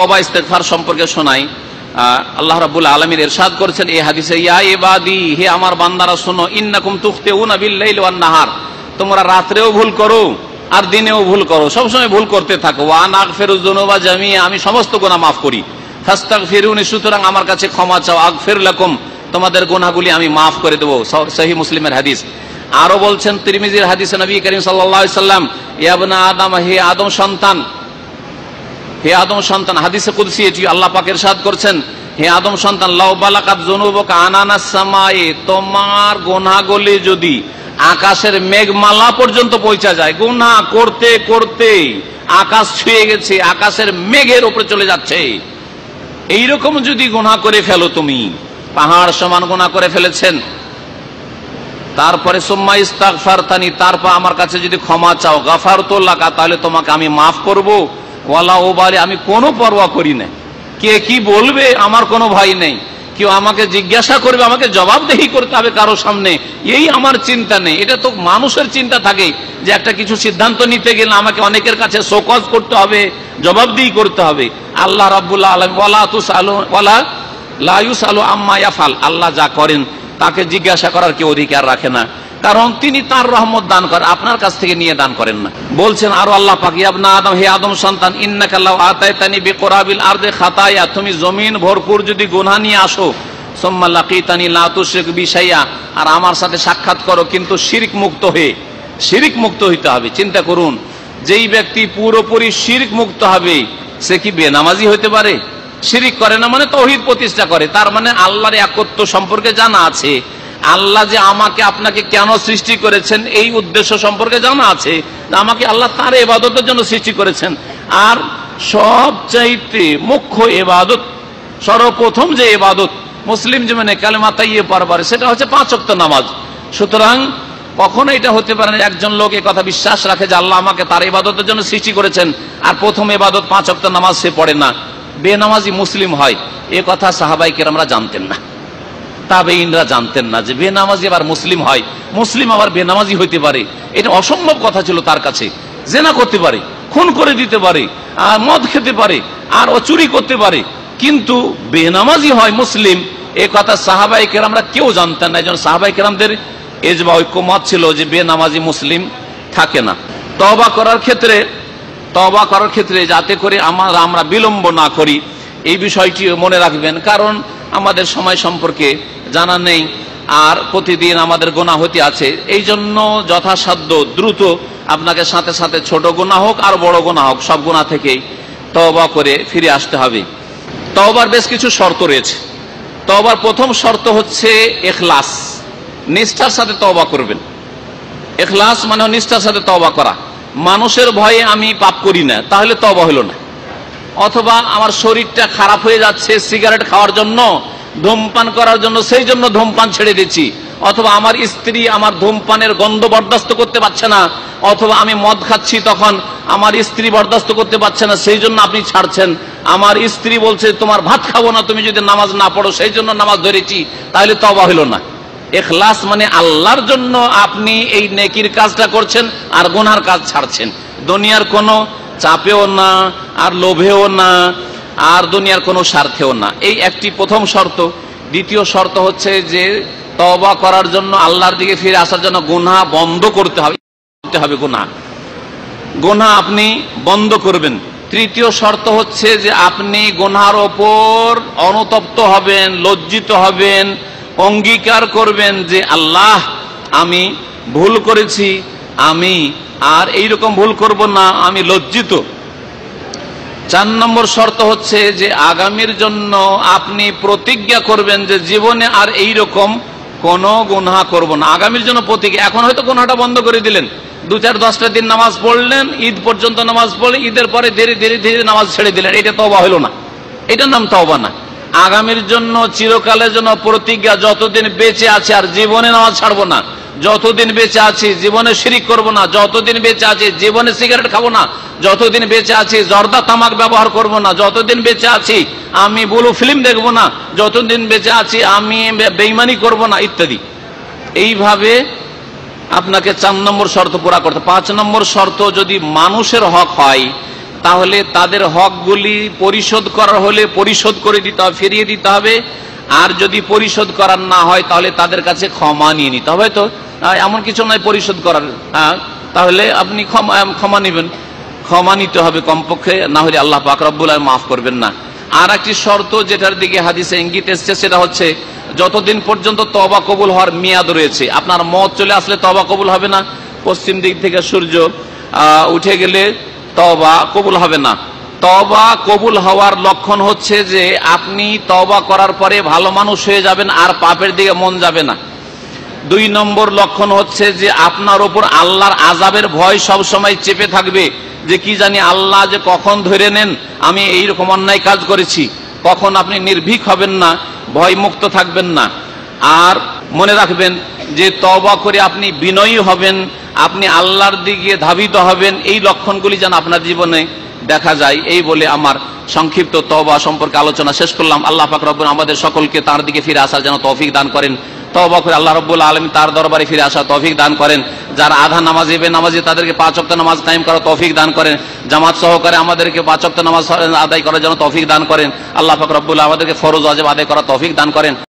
তওবা ইস্তেগফার সম্পর্কে শোনাই। আল্লাহ রাব্বুল আলামিন ইরশাদ করেছেন এই হাদিসে, ইয়া ইবাদি, হে আমার বান্দারা শোনো, ইন্নাকুম তুখতিউনা বিল লাইলি ওয়ান নাহার, তোমরা রাত্রেও ভুল করো আর দিনেও ভুল করো, সবসময় ভুল করতে থাকো। ওয়া আনা আগফিরুয যুনুবা জামিআ, আমি সমস্ত গুনাহ মাফ করি। ফাস্তাগফিরুনি, সুতরাং আমার কাছে ক্ষমা চাও। আগফির লাকুম, তোমাদের গুনাহগুলি আমি মাফ করে দেব। সহিহ মুসলিমের হাদিস। আরো বলছেন তিরমিজির হাদিসে নবী করিম সাল্লাল্লাহু আলাইহি সাল্লাম, ইয়া ইবনা আদম, হে আদম সন্তান, হে আদম সন্তান, হাদিসে কুদসি এটি আল্লাহ পাক ইরশাদ করছেন, হে আদম সন্তান, লাউ বালাকাত যুনুবুকা আনানাস সামায়ে, তোমার গুনাহগুলি যদি আকাশের মেঘমালা পর্যন্ত পৌঁছা যায়, গুনাহ করতে করতে আকাশ ছুঁয়ে গেছে, আকাশের মেঘের উপরে চলে যাচ্ছে, এইরকম যদি গুনাহ করে ফেলো, তুমি পাহাড় সমান গুনাহ করে ফেলেছেন, তারপরে সুম্মা ইস্তাগফারতানি, তারপর আমার কাছে যদি ক্ষমা চাও, গাফারতু লাকা, তাহলে তোমাকে আমি মাফ করব। ওয়ালা উবালি, আমি কোনো পরোয়া করি না, কে কি বলবে আমার কোনো ভয় নেই, কেউ আমাকে জিজ্ঞাসা করবে, আমাকে জবাবদেহি করতে হবে কারো সামনে, এই আমার চিন্তা নেই। এটা তো মানুষের চিন্তা থাকে যে একটা কিছু সিদ্ধান্ত নিতে গেলে আমাকে অনেকের কাছে শোকজ করতে হবে, জবাবদিহি করতে হবে। আল্লাহ রাব্বুল আলামিন ওয়ালা লা ইউসালু আম্মা ইয়াফাল, আল্লাহ যা করেন তাকে জিজ্ঞাসা করার কেউ অধিকার রাখে না, কারণ তিনি তার রহমত দান করেন, আপনার কাছ থেকে নিয়ে দান করেন না। বলছেন আরো আল্লাহ পাক, ইয়া ইবনা আদম, হে আদম সন্তান, ইন্নাকা লাউ আতাইতানি বিকুরাবিল আরদি খাতায়া, তুমি জমিন ভরপুর যদি গুনাহ নিয়ে আসো, সুম্মা লাকিতানি লা তুশরিক বি শাইআ, আর আমার সাথে সাক্ষাৎ করো কিন্তু শিরক মুক্ত হয়ে, শিরক মুক্ত হইতে হবে। চিন্তা করুন, যেই ব্যক্তি পুরোপুরি শিরক মুক্ত হবে সে কি বেনামাজি হইতে পারে? শিরক করে না মানে তাওহীদ প্রতিষ্ঠা করে, তার মানে আল্লাহর একত্ব সম্পর্কে জানা আছে, আল্লাহ যে আমাকে আপনাকে কেন সৃষ্টি করেছেন এই উদ্দেশ্য সম্পর্কে জানা আছে, আমাকে আল্লাহ তার ইবাদতের জন্য সৃষ্টি করেছেন। আর সবচাইতে মুখ্য ইবাদত, সর্বপ্রথম যে ইবাদত মুসলিম জীবনে কালেমা তাইয়্যিবা পড়বার, সেটা হচ্ছে 5 ওয়াক্ত নামাজ। সুতরাং কখনো এটা হতে পারে না একজন লোক এই কথা বিশ্বাস রাখে যে আল্লাহ আমাকে তার ইবাদতের জন্য সৃষ্টি করেছেন আর প্রথম ইবাদত 5 ওয়াক্ত নামাজ সে পড়ে না, বেনামাজি মুসলিম হয়। এ কথা সাহাবায়ে কেরামরা জানতেন না, তাবেঈনরা জানতেন না যে বেনামাজি আবার মুসলিম হয়, মুসলিম আবার বেনামাজি হইতে পারে। এটা অসম্ভব কথা ছিল তার কাছে। জেনা করতে পারে, খুন করে দিতে পারে, আর মদ খেতে পারে, আর ও চুরি করতে পারে, কিন্তু বেনামাজি হয় মুসলিম, এ কথা সাহাবায়ে কেরামরা কেউ জানতেন না। একজন সাহাবায়ে কেরামদের ইজমা ঐক্যমত ছিল যে বেনামাজি মুসলিম থাকে না। তওবা করার ক্ষেত্রে যাতে করে আমরা বিলম্ব না করি, এই বিষয়টি মনে রাখবেন, কারণ আমাদের সময় সম্পর্কে জানা নেই আর প্রতিদিন আমাদের গুনাহ হতে আছে। এই জন্য যথাসাধ্য দ্রুত আপনাকে সাথে সাথে ছোট গুনাহ হোক আর বড় গুনাহ হোক, সব গুনাহ থেকেই তওবা করে ফিরে আসতে হবে। তওবার বেশ কিছু শর্ত রয়েছে। তওবার প্রথম শর্ত হচ্ছে ইখলাস, নিষ্ঠার সাথে তওবা করবেন। ইখলাস মানে নিষ্ঠার সাথে তওবা করা। মানুষের ভয়ে আমি পাপ করি না, তাহলে তওবা হলো না। অথবা আমার শরীরটা খারাপ হয়ে যাচ্ছে সিগারেট খাওয়ার জন্য, ধূমপান করার জন্য, সেই জন্য ধূমপান ছেড়ে দিচ্ছি। অথবা আমার স্ত্রী আমার ধূমপানের গন্ধ বরদাস্ত করতে পারছে না, অথবা আমি মদ খাচ্ছি তখন আমার স্ত্রী বরদাস্ত করতে পারছে না, সেই জন্য আপনি ছাড়ছেন। আমার স্ত্রী বলছে তোমার ভাত খাবো না তুমি যদি নামাজ না পড়ো, সেই জন্য নামাজ ধরেছি, তাহলে তওবা হলো না। ইখলাস মানে আল্লাহর জন্য আপনি এই নেকির কাজটা করছেন আর গুনাহর কাজ ছাড়ছেন, দুনিয়ার কোনো চাপেও না আর লোভেও না আর দুনিয়ার কোনো স্বার্থেও না। এই একটি প্রথম শর্ত। দ্বিতীয় শর্ত হচ্ছে যে তওবা করার জন্য, আল্লাহর দিকে ফিরে আসার জন্য গুনাহ বন্ধ করতে হবে, গুনাহ আপনি বন্ধ করবেন। তৃতীয় শর্ত হচ্ছে যে আপনি গুনাহর ওপর অনুতপ্ত হবেন, লজ্জিত হবেন, অঙ্গীকার করবেন যে আল্লাহ আমি ভুল করেছি, আমি আর এইরকম ভুল করব না, আমি লজ্জিত। 4 নম্বর শর্ত হচ্ছে যে আগামীর জন্য আপনি প্রতিজ্ঞা করবেন যে জীবনে আর এইরকম কোন গুনাহ করব না। আগামীর জন্য প্রতিজ্ঞা। এখন হয়তো গুনাহটা বন্ধ করে দিলেন, 2-4-10টা দিন নামাজ পড়লেন, ঈদ পর্যন্ত নামাজ পড়লেন, ঈদের পরে ধীরে ধীরে ধীরে নামাজ ছেড়ে দিলেন, এটা তওবা হলো না, এটার নাম তওবা না। আগামীর জন্য চিরকালের জন্য প্রতিজ্ঞা, যতদিন বেঁচে আছে আর জীবনে নামাজ ছাড়বো না, যতদিন বেঁচে আছি জীবনে শিরিক করব না, যতদিন বেঁচে আছি জীবনে সিগারেট খাবো না, যতদিন বেঁচে আছি জর্দা তামাক ব্যবহার করব না, যতদিন বেঁচে আছি আমি ব্লু ফিল্ম দেখবো না, যতদিন বেঁচে আছি আমি বেঈমানি করব না, ইত্যাদি। এইভাবে আপনাকে 4 নম্বর শর্ত পুরা করতে। 5 নম্বর শর্ত, যদি মানুষের হক হয় তাহলে তাদের হকগুলি পরিশোধ করার হলে পরিশোধ করে দিতে হবে, ফিরিয়ে দিতে হবে। আর যদি পরিশোধ করার না হয় তাহলে তাদের কাছে ক্ষমা নিয়ে নিতে হবে। তো এমন কিছু নয় পরিশোধ করার, তাহলে আপনি ক্ষমা নেবেন, ক্ষমা নিতে হবে কমপক্ষে, না হলে আল্লাহ পাক রব্বুল আলামিন মাফ করবেন না। আর একটি শর্ত যেটার দিকে হাদিসে ইঙ্গিত এসছে সেটা হচ্ছে যতদিন পর্যন্ত তওবা কবুল হওয়ার মেয়াদ রয়েছে। আপনার মত চলে আসলে তওবা কবুল হবে না, পশ্চিম দিক থেকে সূর্য উঠে গেলে তওবা কবুল হবে না। তওবা কবুল হওয়ার লক্ষণ হচ্ছে যে আপনি তওবা করার পরে ভালো মানুষ হয়ে যাবেন আর পাপের দিকে মন যাবে না। 2 নম্বর লক্ষণ হচ্ছে যে আপনার উপর আল্লাহর আযাবের ভয় সব সময় চেপে থাকবে, যে কি জানি আল্লাহ যে কখন ধরে নেন, আমি এইরকম অন্যায় কাজ করেছি। কখন আপনি নির্ভীক হবেন না, ভয় মুক্ত থাকবেন না। আর মনে রাখবেন যে তওবা করে আপনি বিনয়ী হবেন, আপনি আল্লাহর দিকে ধাবিত হবেন, এই লক্ষণগুলি যেন আপনার জীবনে দেখা যায়। এই বলে আমার সংক্ষিপ্ত তওবা সম্পর্কে আলোচনা শেষ করলাম। আল্লাহ পাক রব্বুল আমাদের সকলকে তার দিকে ফিরে আসার যেন তৌফিক দান করেন। তওবা করে আল্লাহ রাব্বুল আলামিন তার দরবারে ফিরে আসার তৌফিক দান করেন। যারা আধা নামাজি বেনামাজি তাদেরকে 5 ওয়াক্ত নামাজ কায়েম করার তৌফিক দান করেন। জামাত সহকারে আমাদেরকে 5 ওয়াক্ত নামাজ আদায় করার জন্য তৌফিক দান করেন। আল্লাহ পাক রব্বুল আমাদেরকে ফরজ ওয়াজিব আদায় করার তৌফিক দান করেন।